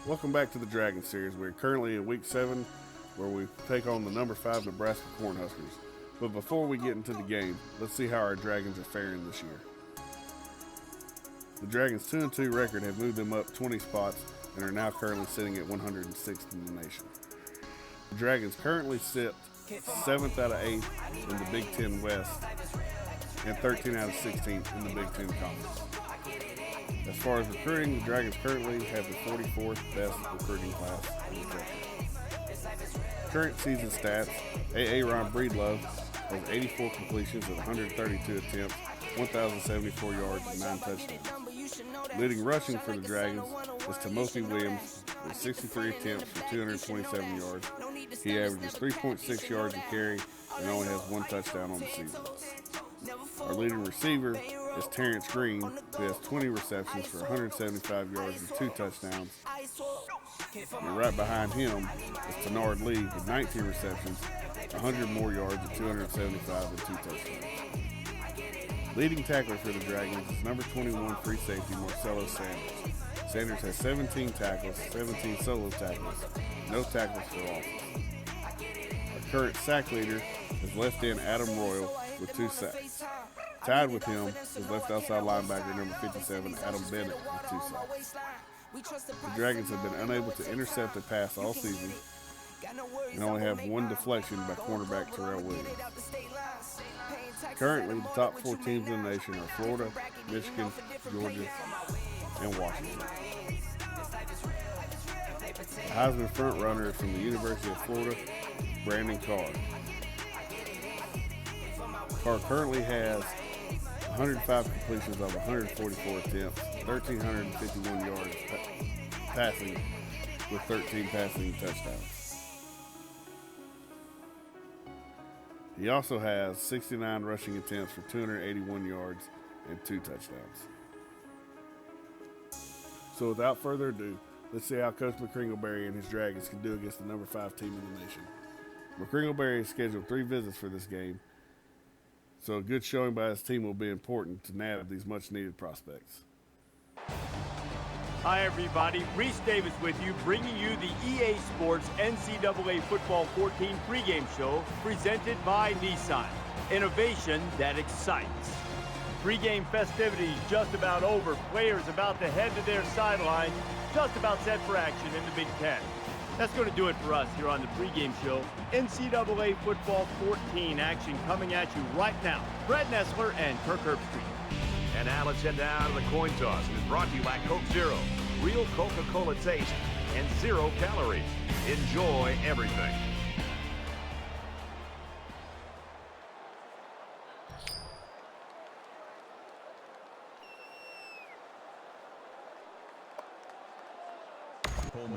Welcome back to the Dragon Series. We're currently in Week 7, where we take on the number 5 Nebraska Cornhuskers. But before we get into the game, let's see how our Dragons are faring this year. The Dragons' 2-2 record have moved them up 20 spots and are now currently sitting at 106th in the nation. The Dragons currently sit 7th out of 8th in the Big Ten West and 13 out of 16th in the Big Ten Conference. As far as recruiting, the Dragons currently have the 44th best recruiting class in the country. Current season stats: A.A. Ron Breedlove has 84 completions at 132 attempts, 1,074 yards, and 9 touchdowns. Leading rushing for the Dragons is Timothy Williams with 63 attempts for 227 yards. He averages 3.6 yards a carry and only has 1 touchdown on the season. Our leading receiver is Terrence Green, who has 20 receptions for 175 yards and 2 touchdowns. And right behind him is Tenard Lee with 19 receptions, 100 more yards and 275 and 2 touchdowns. Leading tackler for the Dragons is number 21 free safety Marcelo Sanders. Sanders has 17 tackles, 17 solo tackles, no tackles for losses. Our current sack leader is left end Adam Royal with 2 sacks. Tied with him is left outside linebacker number 57 Adam Bennett with 2 sacks. The Dragons have been unable to intercept a pass all season and only have 1 deflection by cornerback Terrell Williams. Currently, the top 4 teams in the nation are Florida, Michigan, Georgia, and Washington. The Heisman frontrunner is from the University of Florida, Brandon Carr. Carr currently has 105 completions of 144 attempts, 1,351 yards passing, with 13 passing touchdowns. He also has 69 rushing attempts for 281 yards and 2 touchdowns. So without further ado, let's see how Coach McCringleberry and his Dragons can do against the number 5 team in the nation. McCringleberry has scheduled 3 visits for this game, so a good showing by his team will be important to nab these much-needed prospects. Hi, everybody. Reese Davis with you, bringing you the EA Sports NCAA Football 14 pregame show presented by Nissan. Innovation that excites. Pregame festivities just about over. Players about to head to their sidelines, just about set for action in the Big Ten. That's going to do it for us here on the pregame show. NCAA Football 14 action coming at you right now. Brett Nessler and Kirk Herbstreit. And now let's head down to the coin toss. It is brought to you by Coke Zero. Real Coca-Cola taste and 0 calories. Enjoy everything.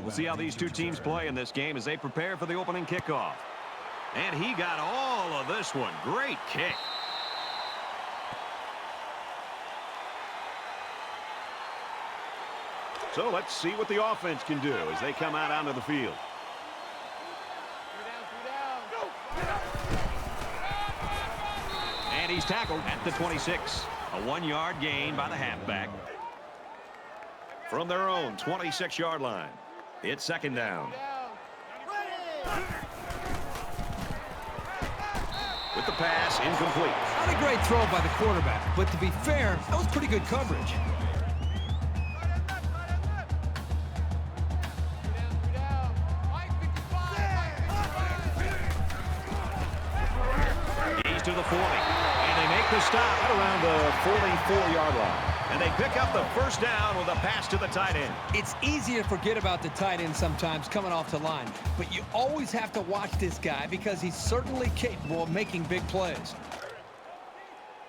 We'll see how these 2 teams play in this game as they prepare for the opening kickoff. And he got all of this one. Great kick. So let's see what the offense can do as they come out onto the field. And he's tackled at the 26. A 1-yard gain by the halfback. From their own 26-yard line, it's 2nd down. With the pass incomplete. Not a great throw by the quarterback, but to be fair, that was pretty good coverage. To the 40, and they make the stop at around the 44-yard line. And they pick up the 1st down with a pass to the tight end. It's easy to forget about the tight end sometimes coming off the line, but you always have to watch this guy because he's certainly capable of making big plays.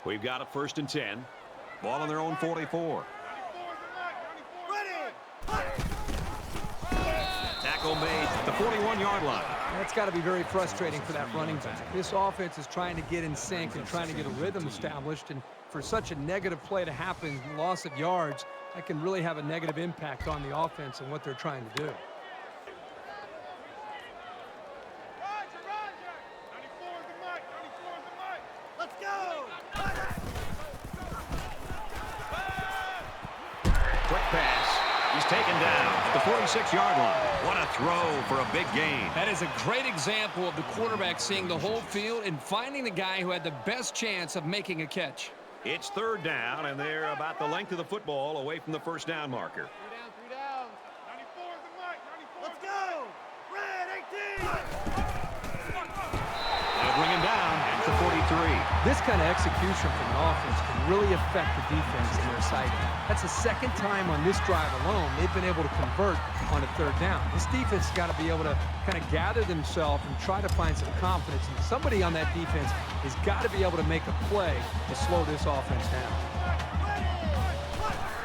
We've got a 1st and 10. Ball on their own 44. Tackle made at the 41-yard line. That's got to be very frustrating for that running back. This offense is trying to get in sync and trying to get a rhythm established, and for such a negative play to happen, loss of yards, that can really have a negative impact on the offense and what they're trying to do. he's taken down at the 46-yard line. What a throw for a big gain. That is a great example of the quarterback seeing the whole field and finding the guy who had the best chance of making a catch. It's third down, and they're about the length of the football away from the first down marker. 3 down. 94 is the mark. 94. Let's go. Red 18. They'll bring him down at the 43. This kind of execution from an offense can really affect the defense in their sight. That's the second time on this drive alone they've been able to convert on a third down. This defense has got to be able to kind of gather themselves and try to find some confidence. And somebody on that defense has got to be able to make a play to slow this offense down.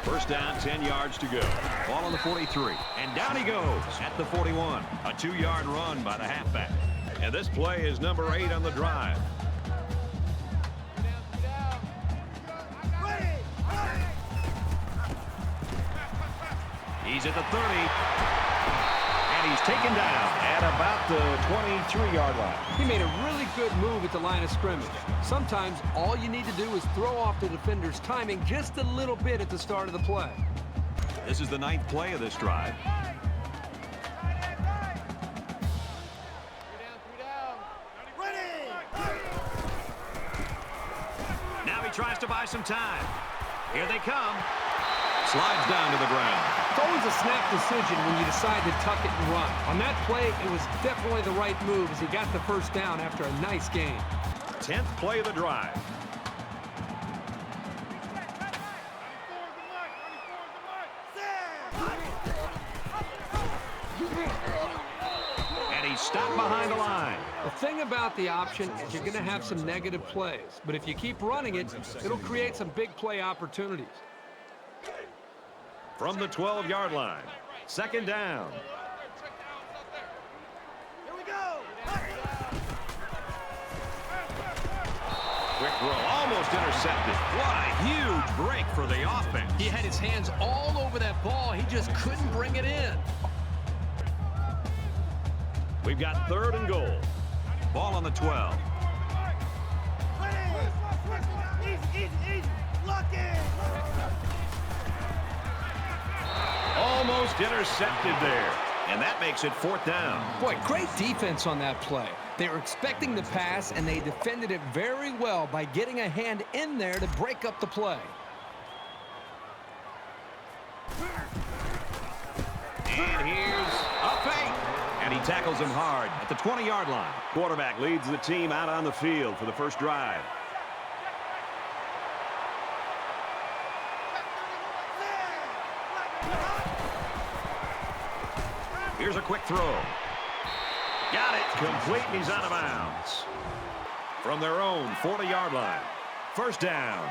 First down, 10 yards to go. Ball on the 43. And down he goes at the 41. A 2-yard run by the halfback. And this play is number 8 on the drive. He's at the 30. And he's taken down at about the 23-yard line. He made a really good move at the line of scrimmage. Sometimes all you need to do is throw off the defender's timing just a little bit at the start of the play. This is the 9th play of this drive. Now he tries to buy some time. Here they come. Slides down to the ground. It's always a snap decision when you decide to tuck it and run. On that play, it was definitely the right move as he got the first down after a nice gain. 10th play of the drive. And he's stopped behind the line. The thing about the option is you're going to have some negative plays. But if you keep running it, it'll create some big play opportunities. From the 12-yard line. Second down. Here we go. Quick throw, almost intercepted. What a huge break for the offense. He had his hands all over that ball. He just couldn't bring it in. We've got 3rd and goal. Ball on the 12. Easy. Lock in. Almost intercepted there. And that makes it 4th down. Boy, great defense on that play. They were expecting the pass, and they defended it very well by getting a hand in there to break up the play. And here's a fake. And he tackles him hard at the 20-yard line. Quarterback leads the team out on the field for the first drive. Here's a quick throw. Got it. Complete, and he's out of bounds. From their own 40-yard line. First down.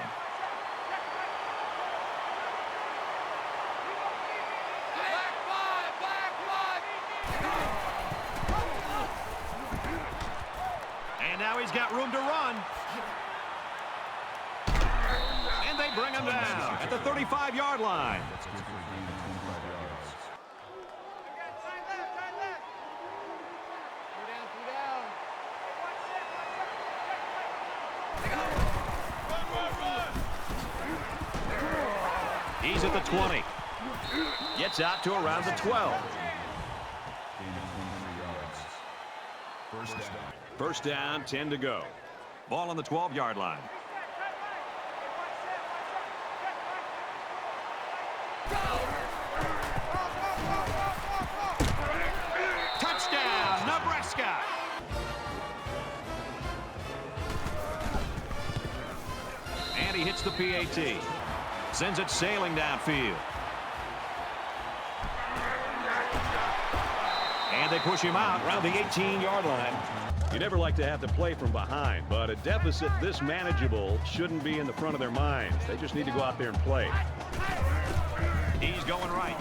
And now he's got room to run. And they bring him down at the 35-yard line. He's at the 20. Gets out to around the 12. First down, 10 to go. Ball on the 12-yard line. Touchdown, Nebraska! And he hits the PAT. Sends it sailing downfield. And they push him out around the 18-yard line. You never like to have to play from behind, but a deficit this manageable shouldn't be in the front of their minds. They just need to go out there and play. He's going right.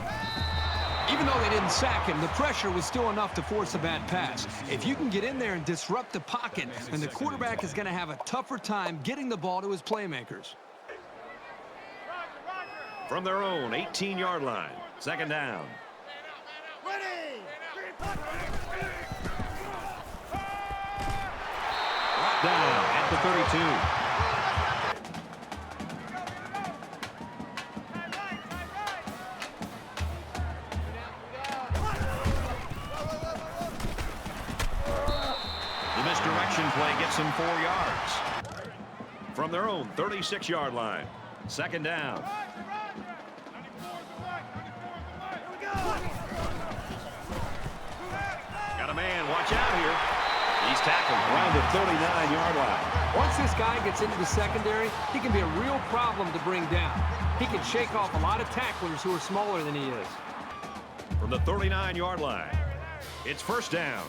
Even though they didn't sack him, the pressure was still enough to force a bad pass. If you can get in there and disrupt the pocket, then the quarterback is going to have a tougher time getting the ball to his playmakers. From their own 18-yard line. Second down. Ready. Brought down at the 32. option play gets them 4 yards. From their own 36-yard line. Second down. Got a man. Watch out here. He's tackled around the 39-yard line. Once this guy gets into the secondary, he can be a real problem to bring down. He can shake off a lot of tacklers who are smaller than he is. From the 39-yard line, it's first down.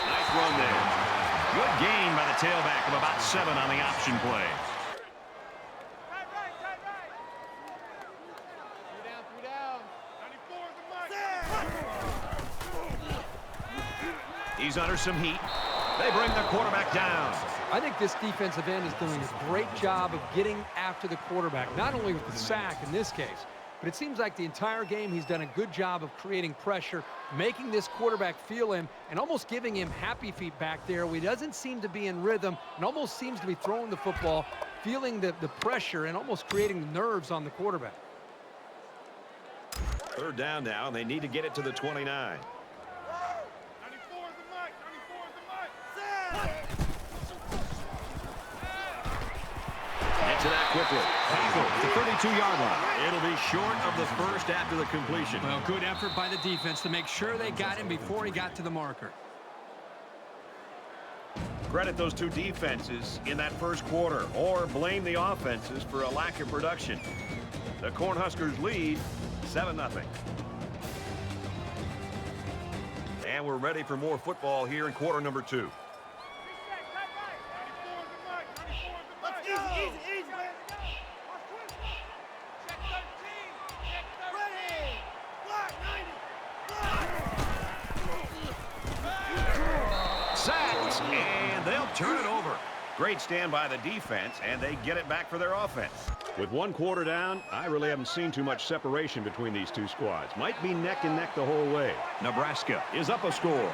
Nice run there. Good gain by the tailback of about 7 on the option play. He's under some heat. They bring the quarterback down. I think this defensive end is doing a great job of getting after the quarterback, not only with the sack in this case, but it seems like the entire game he's done a good job of creating pressure, making this quarterback feel him, and almost giving him happy feet back there where he doesn't seem to be in rhythm and almost seems to be throwing the football, feeling the pressure and almost creating the nerves on the quarterback. Third down now, and they need to get it to the 29. Get to that quickly. Tackle at the 32-yard line. It'll be short of the first after the completion. Well, good effort by the defense to make sure they got him before he got to the marker. Credit those two defenses in that first quarter, or blame the offenses for a lack of production. The Cornhuskers lead 7-0. And we're ready for more football here in quarter number 2. Sacked, and they'll turn it over. Great stand by the defense, and they get it back for their offense. With 1 quarter down, I really haven't seen too much separation between these two squads. Might be neck and neck the whole way. Nebraska is up a score.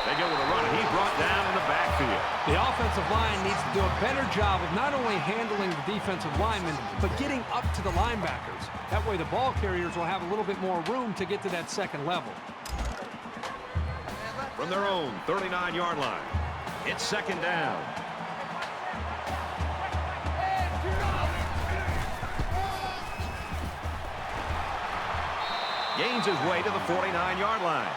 They go with a run, and he's brought down in the backfield. The offensive line needs to do a better job of not only handling the defensive linemen, but getting up to the linebackers. That way the ball carriers will have a little bit more room to get to that second level. From their own 39-yard line, it's second down. Gains his way to the 49-yard line.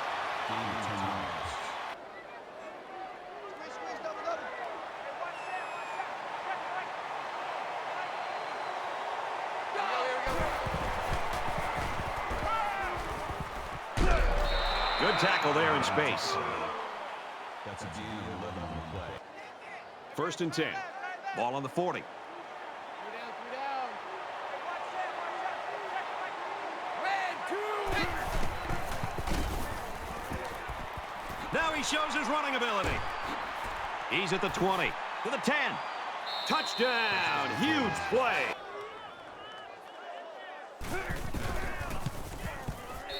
Good tackle there in space. That's a D, 11 on the play. First and 10. Ball on the 40. Now he shows his running ability. He's at the 20, to the 10. Touchdown! Huge play.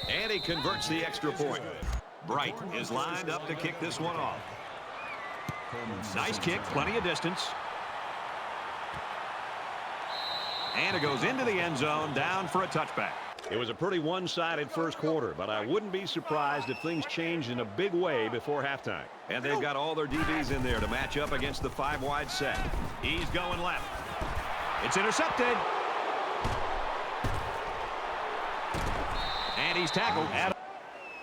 And he converts the extra point. Bright is lined up to kick this one off. Nice kick, plenty of distance. And it goes into the end zone, down for a touchback. It was a pretty one-sided first quarter, but I wouldn't be surprised if things changed in a big way before halftime. And they've got all their DBs in there to match up against the 5-wide set. He's going left. It's intercepted. And he's tackled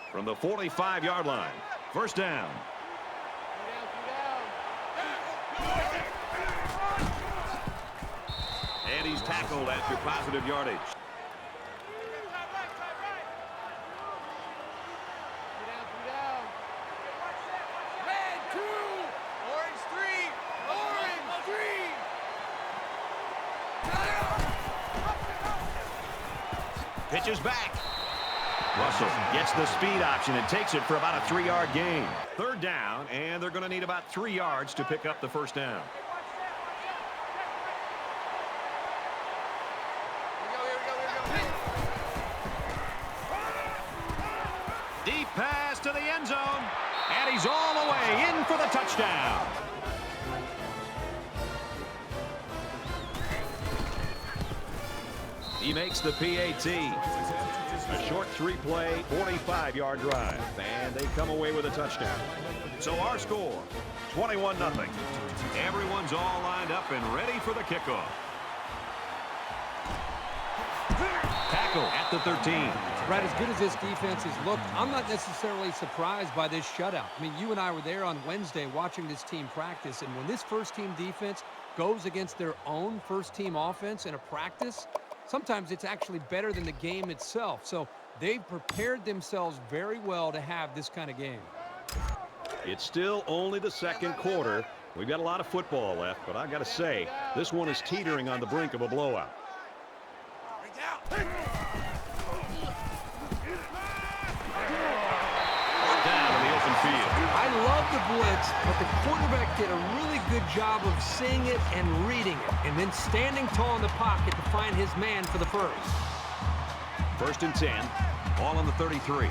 from the 45-yard line. First down. And he's tackled after positive yardage. Pitches back. Russell gets the speed option and takes it for about a 3-yard gain. Third down, and they're going to need about 3 yards to pick up the first down. Deep pass to the end zone, and he's all the way in for the touchdown. He makes the PAT. A short three-play, 45-yard drive, and they come away with a touchdown. So our score, 21-0. Everyone's all lined up and ready for the kickoff. Tackle at the 13. Brad, as good as this defense has looked, I'm not necessarily surprised by this shutout. I mean, you and I were there on Wednesday watching this team practice, and when this first-team defense goes against their own first-team offense in a practice, sometimes it's actually better than the game itself. So they've prepared themselves very well to have this kind of game. It's still only the second quarter. We've got a lot of football left, but I got to say, this one is teetering on the brink of a blowout. Down in the open field. I love the blitz, but the quarterback did a really good job of seeing it and reading it, and then standing tall in the pocket to find his man for the first. 1st and 10, ball on the 33.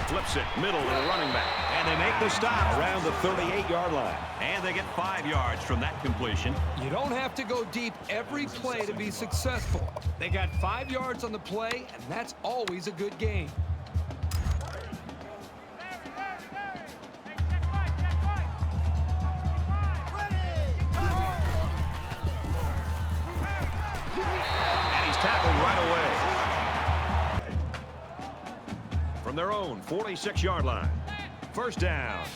Flips it, middle to the running back. And they make the stop around the 38-yard line. And they get 5 yards from that completion. You don't have to go deep every play to be successful. They got 5 yards on the play, and that's always a good gain. And he's tackled right away. From their own 46-yard line. 1st down.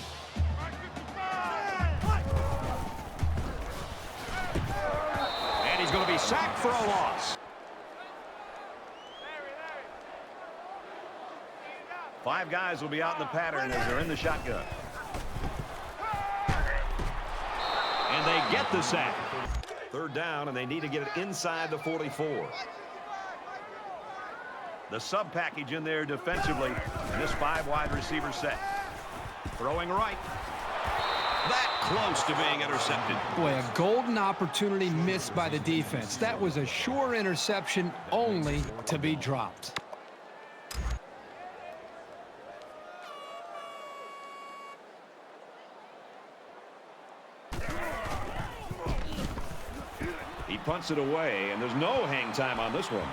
And he's going to be sacked for a loss. 5 guys will be out in the pattern as they're in the shotgun. And they get the sack. 3rd down, and they need to get it inside the 44. The sub package in there defensively, and this 5 wide receiver set. Throwing right. That close to being intercepted. Boy, a golden opportunity missed by the defense. That was a sure interception, only to be dropped. He punts it away, and there's no hang time on this one.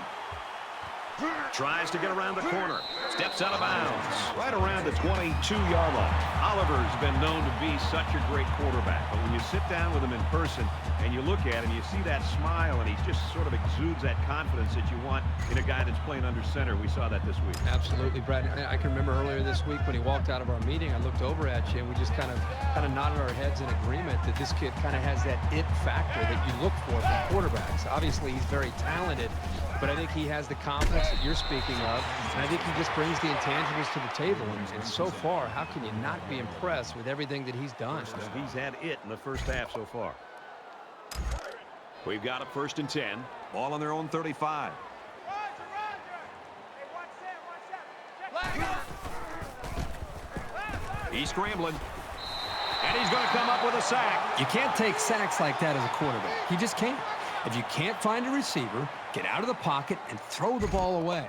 Tries to get around the corner. Steps out of bounds. Right around the 22-yard line. Oliver's been known to be such a great quarterback. But when you sit down with him in person and you look at him, you see that smile, and he just sort of exudes that confidence that you want in a guy that's playing under center. We saw that this week. Absolutely, Brad. I can remember earlier this week when he walked out of our meeting, I looked over at you, and we just kind of nodded our heads in agreement that this kid kind of has that it factor that you look for from quarterbacks. Obviously, he's very talented, but I think he has the confidence that you're speaking of, and I think he just brings the intangibles to the table. And so far, how can you not be impressed with everything that he's done? He's had it in the first half so far. We've got a 1st and 10. Ball on their own 35. He's scrambling. And he's going to come up with a sack. You can't take sacks like that as a quarterback. You just can't. If you can't find a receiver, get out of the pocket and throw the ball away.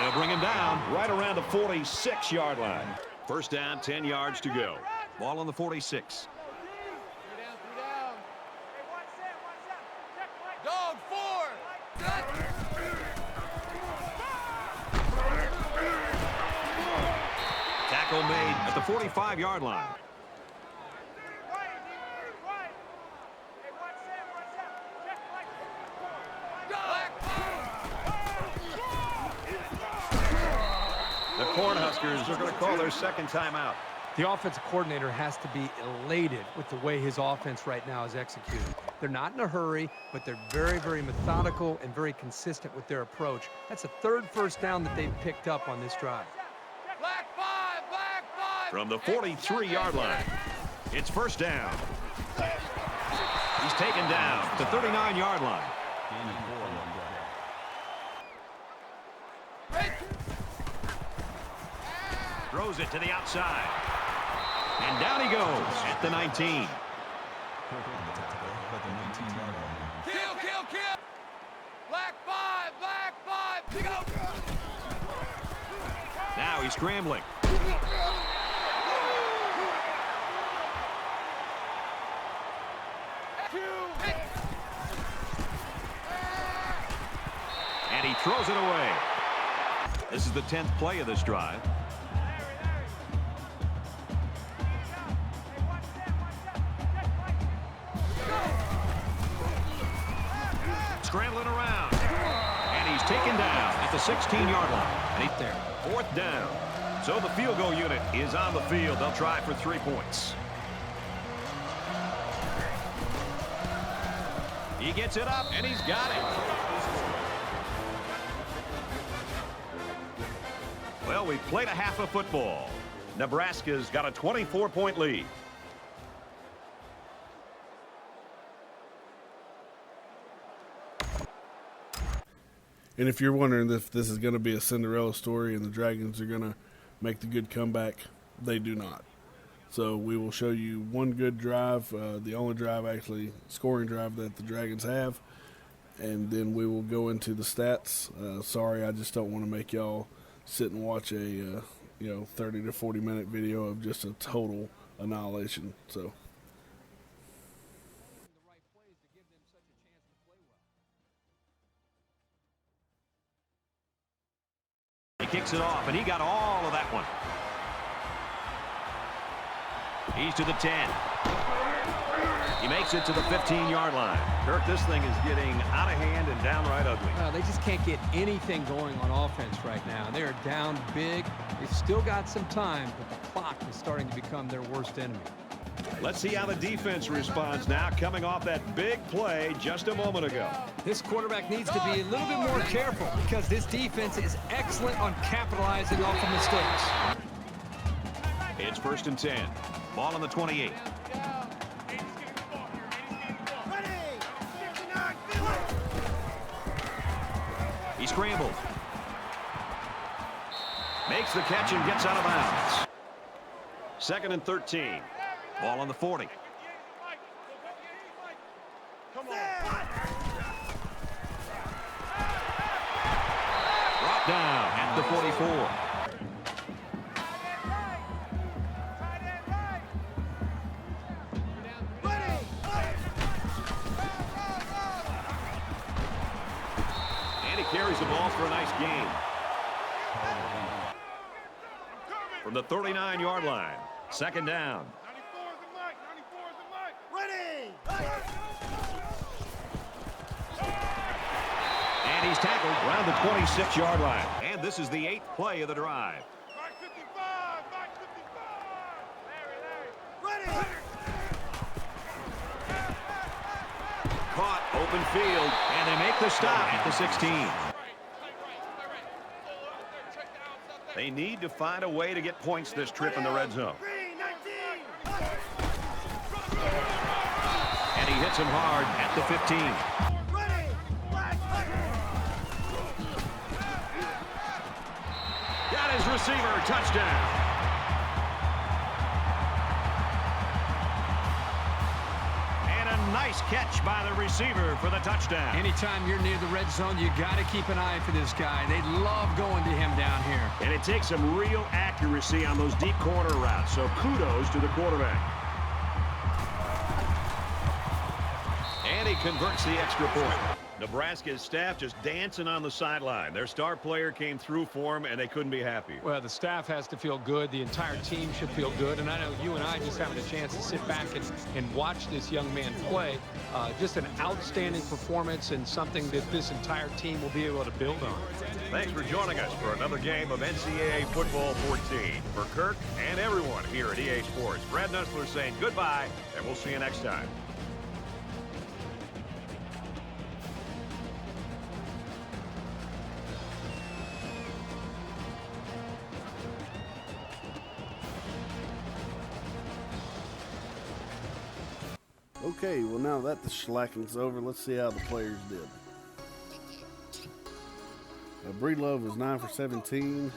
They'll bring him down right around the 46-yard line. 1st down, 10 yards to go. Ball on the 46. Dog 4. Tackle made at the 45-yard line. The Cornhuskers are going to call their 2nd timeout. The offensive coordinator has to be elated with the way his offense right now is executed. They're not in a hurry, but they're very, very methodical and very consistent with their approach. That's the 3rd first down that they've picked up on this drive. Black 5. From the 43-yard line, it's 1st down. He's taken down at the 39-yard line. Throws it to the outside. And down he goes at the 19. Kirk on the tackle at the 19-yard line. Kill, kill, kill! Black five, pick up! Now he's scrambling. And he throws it away. This is the 10th play of this drive. Scrambling around. And he's taken down at the 16-yard line. And he's there. 4th down. So the field goal unit is on the field. They'll try for 3 points. He gets it up, and he's got it. Well, we played a half of football. Nebraska's got a 24-point lead. And if you're wondering if this is going to be a Cinderella story and the Dragons are going to make the good comeback, they do not. So we will show you one good drive, the only drive actually, scoring drive that the Dragons have, and then we will go into the stats. Sorry, I just don't want to make y'all sit and watch a 30 to 40 minute video of just a total annihilation. So. He kicks it off, and he got all of that one. He's to the 10. He makes it to the 15-yard line. Kirk, this thing is getting out of hand and downright ugly. They just can't get anything going on offense right now. They are down big. They've still got some time, but the clock is starting to become their worst enemy. Let's see how the defense responds now, coming off that big play just a moment ago. This quarterback needs to be a little bit more careful because this defense is excellent on capitalizing off of mistakes. It's 1st and 10. Ball on the 28. He scrambled. Makes the catch and gets out of bounds. 2nd and 13. Ball on the 40. Brought down at the 44. And he carries the ball for a nice gain. From the 39-yard line. 2nd down. And he's tackled around the 26-yard line. And this is the 8th play of the drive. Caught, open field, and they make the stop at the 16. They need to find a way to get points this trip in the red zone. And he hits him hard at the 15. Got his receiver, touchdown. And a nice catch by the receiver for the touchdown. Anytime you're near the red zone, you got to keep an eye for this guy. They love going to him down here. And it takes some real accuracy on those deep corner routes, so kudos to the quarterback. And he converts the extra point. Nebraska's staff just dancing on the sideline. Their star player came through for him, and they couldn't be happy. Well, the staff has to feel good. The entire team should feel good. And I know you and I just having a chance to sit back and watch this young man play. Just an outstanding performance and something that this entire team will be able to build on. Thanks for joining us for another game of NCAA Football 14. For Kirk and everyone here at EA Sports, Brad Nussler saying goodbye, and we'll see you next time. Okay, well now that the shellacking's over, let's see how the players did. Breedlove was 9 for 17,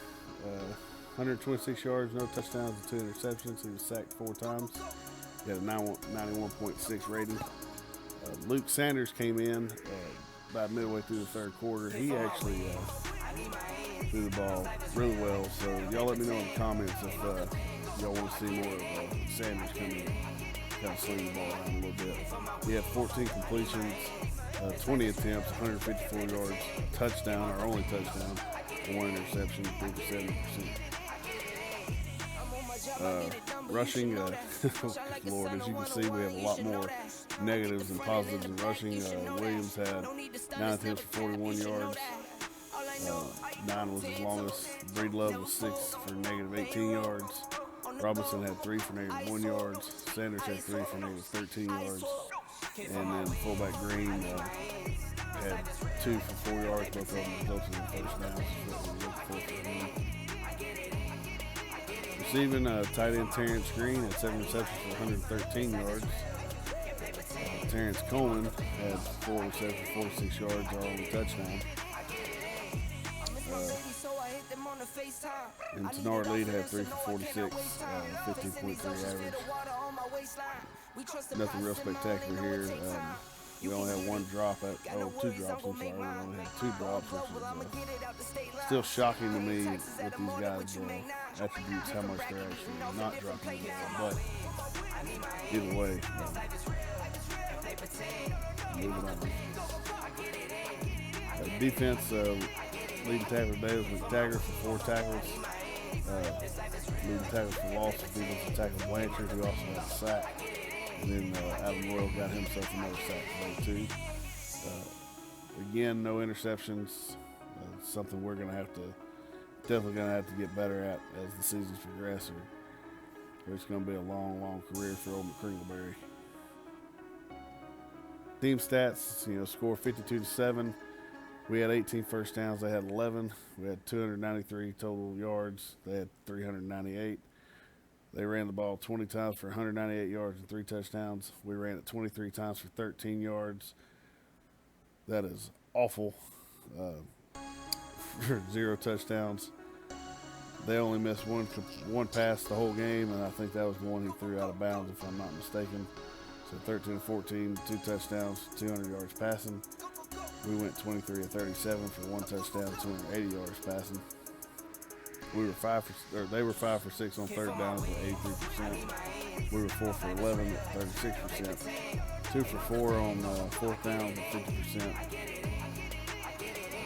126 yards, no touchdowns, and 2 interceptions. He was sacked 4 times. He had a 91.6 rating. Luke Sanders came in about midway through the third quarter. He actually threw the ball really well. So y'all let me know in the comments if y'all want to see more of Sanders coming in, kind of sling the ball around a little bit. He had 14 completions, 20 attempts, 154 yards, touchdown, our only touchdown, 1 interception, 57%. Rushing, Lord, as you can see, we have a lot more negatives than positives in rushing. Williams had 9 attempts for 41 yards. 9 was his longest. Breedlove was 6 for negative 18 yards. Robinson had 3 for negative 1 yards. Sanders had 3 for negative 13 yards. And then fullback Green had 2 for 4 yards. Both of them resulted in first downs. Receiving tight end Terrence Green had 7 receptions for 113 yards. Terrence Coleman had 4 receptions for 46 yards, our only touchdown. And Tenard Lead had 3 for 46, 15.3 average. Nothing real spectacular here. We only had 1 drop, 2 drops, I'm sorry. We only had 2 drops, which is still shocking to me with these guys' attributes, how much they're actually not dropping the ball. But either way, moving on. Defense, leading tackler today was McTaggart for 4 tackles. Leading tackles for loss was defensive tackle Blanchard, who also had a sack. And then Adam Royal got himself another sack today too. Again, no interceptions. Something we're definitely gonna have to get better at as the seasons progress, or it's gonna be a long, long career for old McCringleberry. Team stats, score 52-7. We had 18 first downs. They had 11. We had 293 total yards. They had 398. They ran the ball 20 times for 198 yards and 3 touchdowns. We ran it 23 times for 13 yards. That is awful. For 0 touchdowns. They only missed one pass the whole game, and I think that was the one he threw out of bounds, if I'm not mistaken. So 13-14, 2 touchdowns, 200 yards passing. We went 23 of 37 for 1 touchdown, 280 yards passing. They were 5 for 6 on third downs at 83%. We were 4 for 11 at 36%. 2 for 4 on fourth downs at 50%.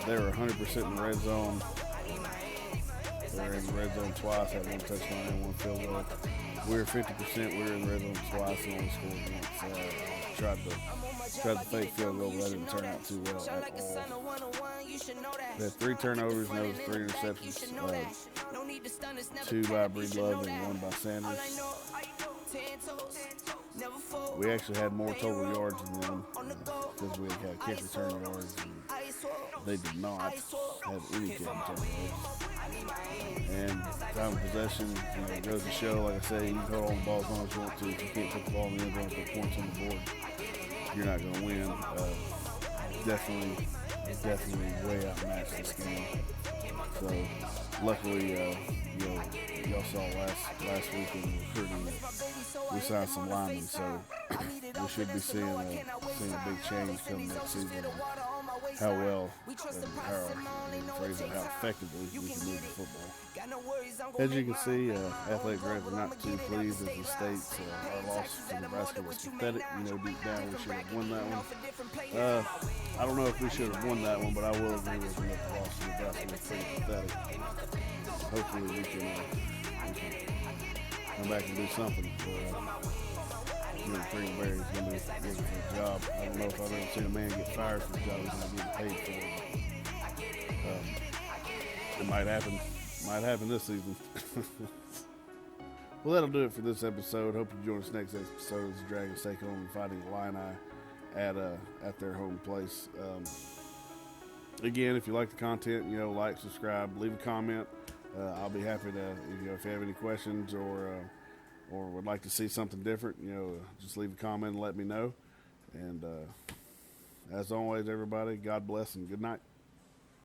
They were 100% in the red zone. They were in the red zone twice, had 1 touchdown and 1 field goal. We were 50%. We were in the red zone twice and only scored once. Tried to fake field goal, but that didn't turn out too well at all. They had 3 turnovers, and that was 3 interceptions. 2 by Breedlove and 1 by Sanders. We actually had more total yards than them because we had kick return yards, and they did not have any kick return yards. And time of possession, it goes to show, like I say, you can hold on the ball as long as you want to. If you can't put the ball in the end zone and put points on the board, you're not going to win. Definitely way outmatched this game. So luckily, y'all saw last week in recruiting that we signed some linemen, so we should be seeing a big change come next season. How well, how effectively we can move the football. As you can see, Athletic Director are not too pleased as he states our loss to Nebraska was pathetic. Deep down we should have won that one. I don't know if we should have won that one, but I will agree with him that the loss to Nebraska was pretty pathetic. Hopefully we can come back and do something for Greenberry is going to be looking for a job. I don't know if I've ever seen a man get fired for a job he's not getting paid for. It might happen. Might happen this season. Well, that'll do it for this episode. Hope you join us next episode as the Dragons take on Fighting Illini at their home place. Again, if you like the content, like, subscribe, leave a comment. I'll be happy to, if you have any questions or would like to see something different, just leave a comment and let me know. And as always, everybody, God bless and good night.